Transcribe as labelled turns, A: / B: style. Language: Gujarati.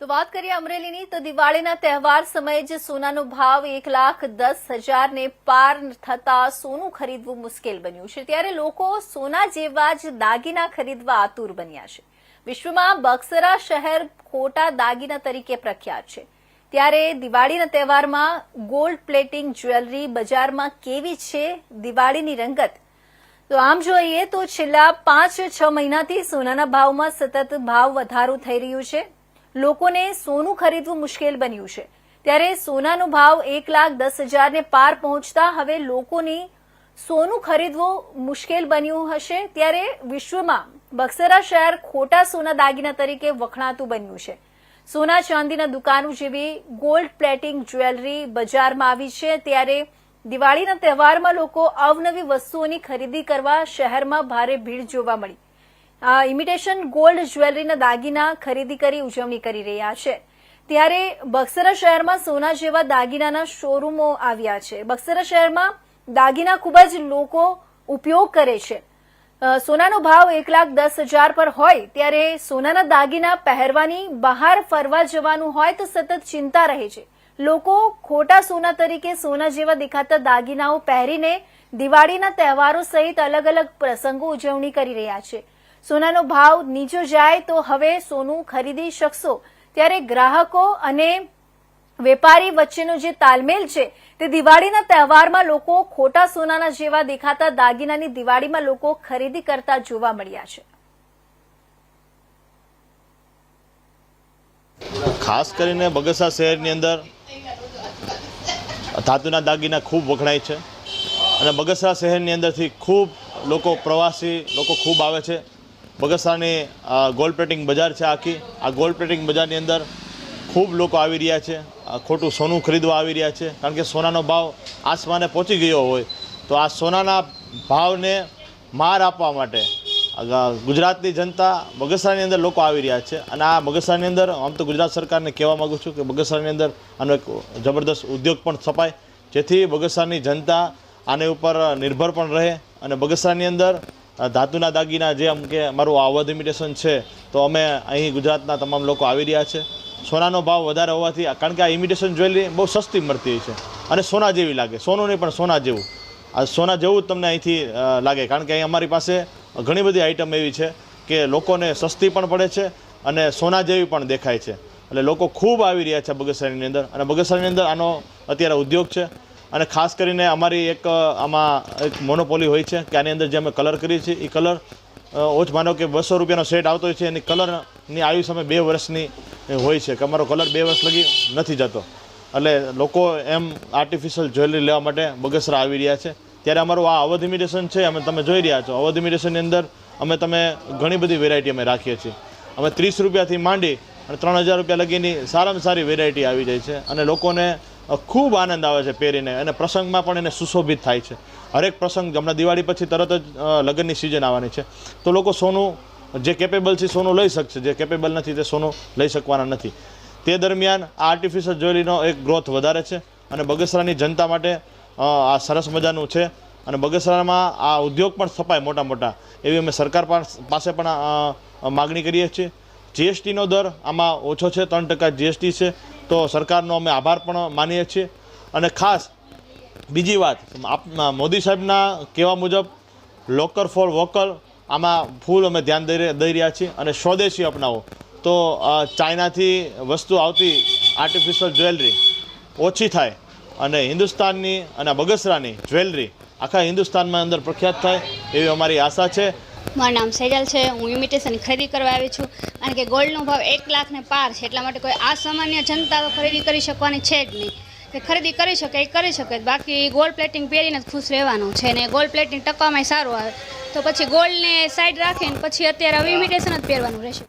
A: તો વાત કરીએ અમરેલીની તો દિવાળીના તહેવાર સમયે જ સોનાનો ભાવ 1,10,000 ને પાર થતા સોનું ખરીદવું મુશ્કેલ બન્યું છે ત્યારે લોકો સોના જેવા જ દાગીના ખરીદવા આતુર બન્યા છે। વિશ્વમાં બક્સરા શહેર ખોટા દાગીના તરીકે પ્રખ્યાત છે ત્યારે દિવાળીના તહેવારમાં ગોલ્ડ પ્લેટિંગ જ્વેલરી બજારમાં કેવી છે દિવાળીની રંગત। તો આમ જોઈએ તો છેલ્લા 5-6 મહિનાથી સોનાના ભાવમાં સતત ભાવ વધારો થઈ રહ્યો છે। લોકોને સોનું ખરીદવું મુશ્કેલ બન્યું છે ત્યારે સોનાનો ભાવ 1,10,000 ને પાર પહોંચતા હવે લોકોની સોનું ખરીદવું મુશ્કેલ બન્યું હશે ત્યારે વિશ્વમાં બક્સરા શહેર ખોટા સોના દાગીના તરીકે વખણાતું બન્યું છે। સોના ચાંદીના દુકાનો જેવી ગોલ્ડ પ્લેટિંગ જ્વેલરી બજારમાં આવી છે ત્યારે દિવાળીના તહેવારમાં લોકો અવનવી વસ્તુઓની ખરીદી કરવા શહેરમાં ભારે ભીડ જોવા મળી। ઇમિટેશન ગોલ્ડ જ્વેલરીના દાગીના ખરીદી કરી ઉજવણી કરી રહ્યા છે ત્યારે બક્સરા શહેરમાં સોના જેવા દાગીનાના શોરૂમો આવ્યા છે। બક્સરા શહેરમાં દાગીના ખૂબ જ લોકો ઉપયોગ કરે છે। સોનાનો ભાવ 1,10,000 પર હોય ત્યારે સોનાના દાગીના પહેરવાની બહાર ફરવા જવાનું હોય તો સતત ચિંતા રહે છે। લોકો ખોટા સોના તરીકે સોના જેવા દેખાતા દાગીનાઓ પહેરીને દિવાળીના તહેવારો સહિત અલગ અલગ પ્રસંગો ઉજવણી કરી રહ્યા છે। સોનાનો ભાવ નીચો જાય તો હવે સોનું ખરીદી શકશો ત્યારે ગ્રાહકો અને વેપારી વચ્ચેનો જે તાલમેલ છે તે દિવાળીના તહેવારમાં લોકો ખોટા સોનાના જેવા દેખાતા દાગીનાની દિવાળીમાં લોકો ખરીદી કરતા જોવા મળ્યા છે।
B: ખાસ કરીને બગસરા શહેરની અંદર ધાતુના દાગીના ખૂબ વખણાય છે અને બગસરા શહેરની અંદરથી ખૂબ લોકો પ્રવાસી લોકો ખૂબ આવે છે। બગસરાની ગોલ્ડ પ્લેટિંગ બજાર છે આખી આ ગોલ્ડ પ્લેટિંગ બજારની અંદર ખૂબ લોકો આવી રહ્યા છે ખોટું સોનું ખરીદવા આવી રહ્યા છે કારણ કે સોનાનો ભાવ આસમાને પહોંચી ગયો હોય તો આ સોનાના ભાવને માર આપવા માટે ગુજરાતની જનતા બગસરાની અંદર લોકો આવી રહ્યા છે અને આ બગસરાની અંદર આમ તો ગુજરાત સરકારને કહેવા માગું છું કે બગસરાની અંદર આનો એક જબરદસ્ત ઉદ્યોગ પણ સ્થપાય જેથી બગસરાની જનતા આને ઉપર નિર્ભર પણ રહે અને બગસરાની અંદર ધાતુના દાગીના જે આમ કે અમારું અવધ ઇમિટેશન છે તો અમે અહીં ગુજરાતના તમામ લોકો આવી રહ્યા છે। સોનાનો ભાવ વધારે હોવાથી કારણ કે આ ઇમિટેશન જ્વેલરી બહુ સસ્તી મળતી હોય છે અને સોના જેવી લાગે સોનું નહીં પણ સોના જેવું આ સોના જેવું જ તમને અહીંથી લાગે કારણ કે અહીં અમારી પાસે ઘણી બધી આઈટમ એવી છે કે લોકોને સસ્તી પણ પડે છે અને સોના જેવી પણ દેખાય છે એટલે લોકો ખૂબ આવી રહ્યા છે બગસરાની અંદર અને બગસરાની અંદર આનો અત્યારે ઉદ્યોગ છે અને ખાસ કરીને અમારી આમાં એક મોનોપોલી હોય છે કે આની અંદર જે અમે કલર કરીએ છીએ એ કલર ઓછ માનો કે 200 રૂપિયાનો સેટ આવતો હોય છે એની કલરની આયુષ અમે 2 વર્ષની હોય છે કે અમારો કલર 2 વર્ષ લગી નથી જતો એટલે લોકો એમ આર્ટિફિશિયલ જ્વેલરી લેવા માટે બગસરા આવી રહ્યા છે। ત્યારે અમારું આ અવધ ઇમિટેશન છે અમે તમે જોઈ રહ્યા છો અવધ ઇમિટેશનની અંદર તમે ઘણી બધી વેરાયટી અમે રાખીએ છીએ અમે 30 રૂપિયાથી માંડી અને 3,000 રૂપિયા લગીની સારામાં સારી વેરાયટી આવી જાય છે અને લોકોને ખૂબ આનંદ આવે છે પહેરીને અને પ્રસંગમાં પણ એને સુશોભિત થાય છે। હરેક પ્રસંગ હમણાં દિવાળી પછી તરત જ લગ્નની સિઝન આવવાની છે તો લોકો સોનું જે કેપેબલ છે સોનું લઈ શકશે જે કેપેબલ નથી તે સોનું લઈ શકવાના નથી। તે દરમિયાન આ આર્ટિફિશિયલ જ્વેલરીનો એક ગ્રોથ વધારે છે અને બગસરાની જનતા માટે આ સરસ મજાનું છે અને બગસરામાં આ ઉદ્યોગ પણ સ્થપાય મોટા એવી અમે સરકાર પાસે પણ માગણી કરીએ છીએ। જીએસટીનો દર આમાં ઓછો છે 3% જીએસટી છે તો સરકારનો અમે આભાર પણ માનીએ છીએ અને ખાસ બીજી વાત મોદી સાહેબના કહેવા મુજબ લોકલ ફોર વોકલ આમાં ફૂલ અમે ધ્યાન દઈ રહ્યા છીએ અને સ્વદેશી અપનાવો તો ચાઇનાથી વસ્તુ આવતી આર્ટિફિશિયલ જ્વેલરી ઓછી થાય અને હિન્દુસ્તાનની અને બગસરાની જ્વેલરી આખા હિન્દુસ્તાનમાં અંદર પ્રખ્યાત થાય એવી અમારી આશા છે।
C: મારું નામ સેજલ છે હું ઇમિટેશનની ખરીદી કરવા આવી છું કારણ કે ગોલ્ડનો ભાવ 1,00,000 ને પાર છે એટલા માટે કોઈ સામાન્ય જનતા તો ખરીદી કરી શકવાની છે જ નહીં કે ખરીદી કરી શકે એ કરી શકે બાકી ગોલ્ડ પ્લેટિંગ પહેરીને જ ખુશ રહેવાનું છે ને ગોલ્ડ પ્લેટિંગ ટકામાં સારું આવે તો પછી ગોલ્ડને સાઈડ રાખીને પછી અત્યારે હવે ઇમિટેશન જ પહેરવાનું રહેશે।